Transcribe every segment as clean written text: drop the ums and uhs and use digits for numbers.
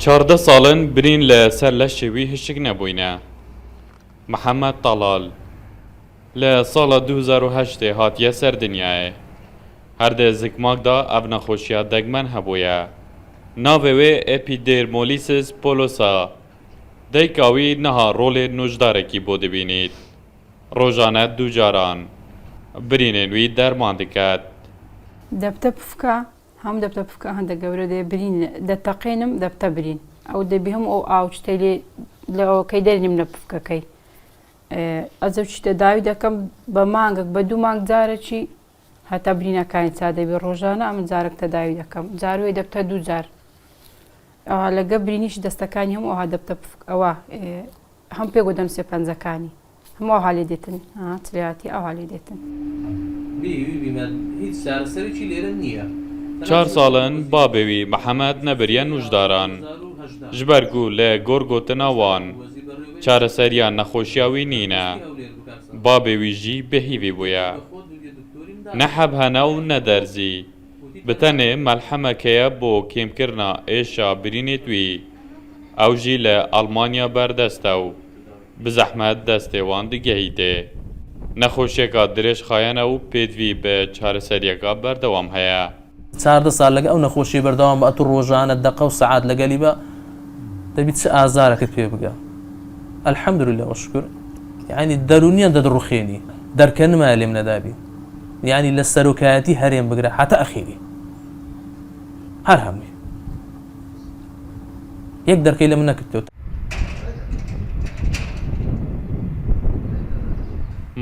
چارده ساڵن برین لە سەر لە شێوی هشک نەبووینە. محەممەد تەڵال لە ساڵە 2008 هاتیە سەر دنیایە. هەردە زگماکدا ئەڤ نەخۆشیە دەگمەن هەبوویە. ناوێ ئەپیدێرمۆلیسس پۆلۆسا دەیکاوی نەها ڕۆڵێ نوژدارێکی بۆ دەبینیت. ڕۆژانە دوو جاران برینێنوی دەرمان دەکات. دەبتە پفکە هەم دەبتە پفکە هەندە گەورە دێ برین دەتەقێنم دەبتە برین ئەو دەبی هەم ئەو ئاوچتەی لێ لەەوەکەی دەرنیم لە پفکەکەی ئەزە شتە داوی دەکەم بە مانگێک بە دوو مانگ جارەکی هەتا برینەکانی چا دەبێ ڕۆژانە ئەم جارێک داوی دەکەم جاروێ دەبتە دوو جار ئەوە لەگە برینیش دەستەکانی هەم ئەوها دەبتە ئەوە هەم پێگۆ دەم سێ پەنجەکانی هەموو هاالێ دێتن چلێتی ئەو هاالێ دێتن هیچ چارەسەرێکی لێرە نییە. 4 ساڵن بابێوی محەممەد نەبریە نوژداران ji ber ku lê gorgotina wan çareseriya nexweşiya wî nîne. Babê wî jî bihîvî bûye. Ne heb hene û ne derzî. Bi tenê melhemekeye bo kêmkirina êşa birînê wî. Ew jî li Almanya berdest ew. Bi zehmet destê wan digehîtê. Nexweşiyeka dirêj xayene û pêdivî bi çareseriyeka berdewam heye. 4 ساڵ لەگە ئەو نەخۆشی بەردەوام بە ئەتو ڕۆژانە دەقە و سەعات لەگەلی بە دەبیت چه ئازارەکەت پێ بگە. ئەلحەمدولillah وەشکر یعنی دەرونیان دەدڕوخێنی دەرکە نمایە لێم نەدابی یعنی لە سەرۆکایەتی هەرێم بگرە حتا ئەخیری هەر هەمووی یەک دەرکەی لە من نەکردوت.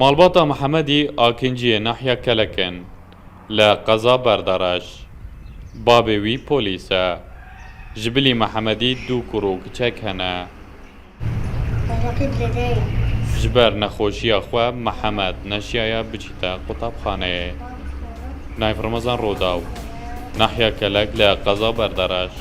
مالباتا محەممەدی ئاکنجیە ناحیە کەلەکن لە قەزا بەردەڕەش. بابێ وی پۆلیسە. ji bilî Mehemedî dû kur û kiçek hene. Ji ber nexweşiya xwe Mehemed neşiyaye biçîte qutabxaneyê. Nayf Remezan Rodaw nahiya Kelek li Qeza Berdereş.